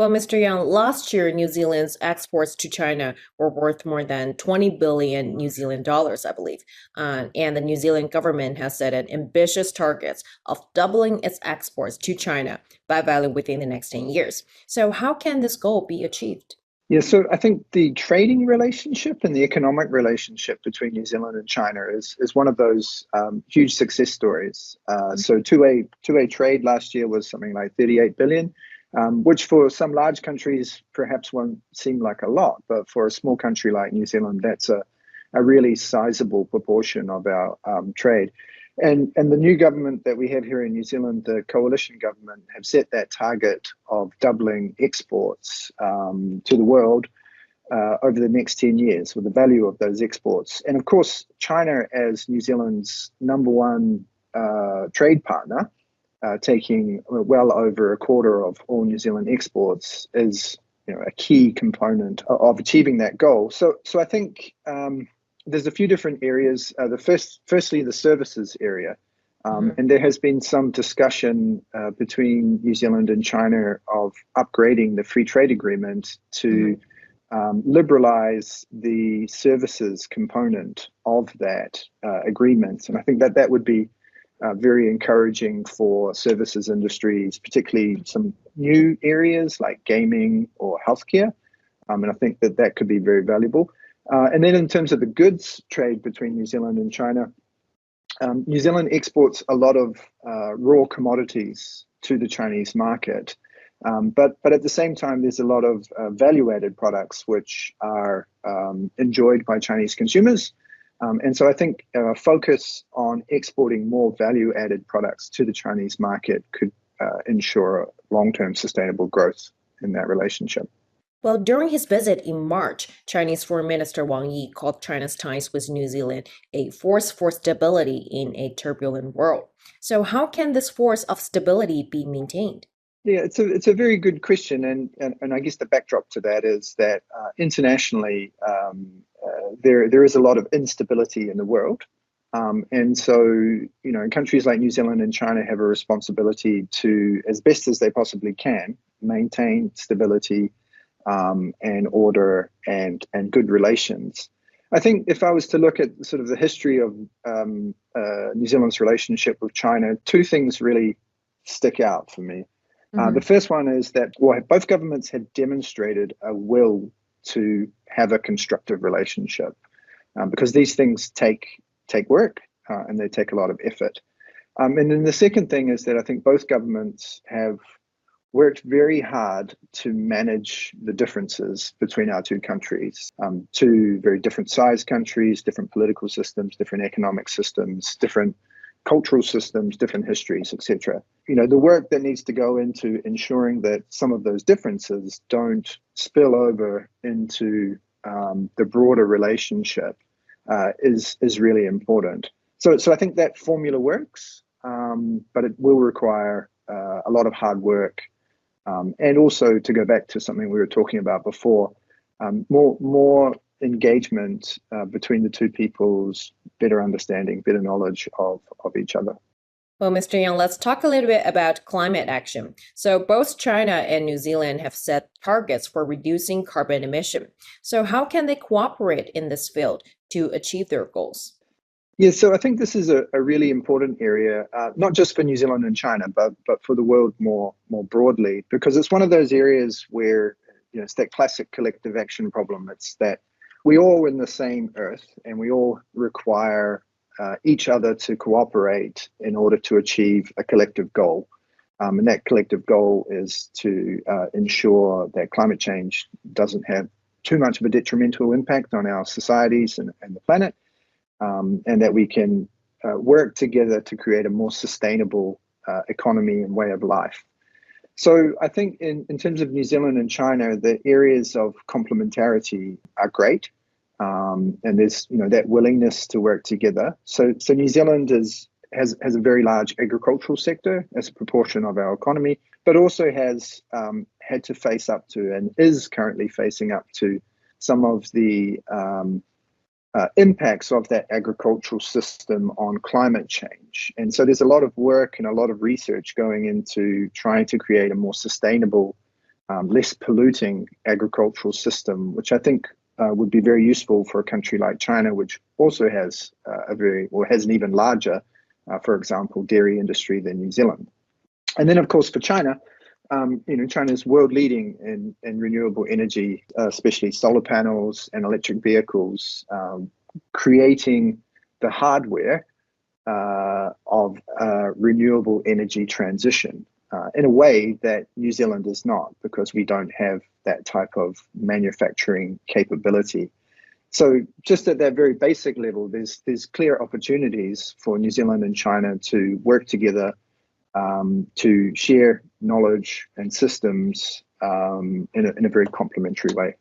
Well, Mr. Young, last year, New Zealand's exports to China were worth more than 20 billion New Zealand dollars, I believe. And the New Zealand government has set an ambitious target of doubling its exports to China by value within the next 10 years. So, how can this goal be achieved? Yeah, so I think the trading relationship and the economic relationship between New Zealand and China is one of those huge success stories. So two-way trade last year was something like 38 billion, which for some large countries perhaps won't seem like a lot, but for a small country like New Zealand, that's a really sizable proportion of our trade. And the new government that we have here in New Zealand, the coalition government, have set that target of doubling exports to the world over the next 10 years with the value of those exports. And of course, China as New Zealand's number one trade partner, taking well over a quarter of all New Zealand exports is a key component of achieving that goal. So I think there's a few different areas. Firstly, the services area. And there has been some discussion between New Zealand and China of upgrading the free trade agreement to liberalize the services component of that agreement. And I think that would be very encouraging for services industries, particularly some new areas like gaming or healthcare. And I think that could be very valuable. And then in terms of the goods trade between New Zealand and China, New Zealand exports a lot of raw commodities to the Chinese market. But at the same time, there's a lot of value-added products which are enjoyed by Chinese consumers. And so I think a focus on exporting more value-added products to the Chinese market could ensure long-term sustainable growth in that relationship. Well, during his visit in March, Chinese Foreign Minister Wang Yi called China's ties with New Zealand a force for stability in a turbulent world. So how can this force of stability be maintained? Yeah, it's a very good question, and I guess the backdrop to that is that internationally there is a lot of instability in the world, and so countries like New Zealand and China have a responsibility to, as best as they possibly can, maintain stability and order and good relations. I think if I was to look at sort of the history of New Zealand's relationship with China, two things really stick out for me. The first one is that both governments have demonstrated a will to have a constructive relationship because these things take work and they take a lot of effort. And then the second thing is that I think both governments have worked very hard to manage the differences between our two countries, two very different sized countries, different political systems, different economic systems, different cultural systems, different histories, etc. The work that needs to go into ensuring that some of those differences don't spill over into the broader relationship is really important. So I think that formula works, but it will require a lot of hard work. And also, to go back to something we were talking about before, more engagement between the two peoples, better understanding, better knowledge of each other. Well, Mr. Yang, let's talk a little bit about climate action. So both China and New Zealand have set targets for reducing carbon emission. So how can they cooperate in this field to achieve their goals? Yeah, so I think this is a really important area, not just for New Zealand and China, but for the world more broadly, because it's one of those areas where it's that classic collective action problem. It's that we all in the same earth and we all require each other to cooperate in order to achieve a collective goal. And that collective goal is to ensure that climate change doesn't have too much of a detrimental impact on our societies and the planet. And that we can work together to create a more sustainable economy and way of life. So I think in terms of New Zealand and China, the areas of complementarity are great. And there's that willingness to work together. So New Zealand has a very large agricultural sector as a proportion of our economy, but also has had to face up to and is currently facing up to some of the impacts of that agricultural system on climate change. And so there's a lot of work and a lot of research going into trying to create a more sustainable less polluting agricultural system, which I think would be very useful for a country like China, which also has has an even larger, for example, dairy industry than New Zealand. And then, of course, for China, China is world leading in renewable energy, especially solar panels and electric vehicles, creating the hardware of renewable energy transition in a way that New Zealand is not, because we don't have that type of manufacturing capability. So just at that very basic level, there's clear opportunities for New Zealand and China to work together, to share knowledge and systems in a very complementary way.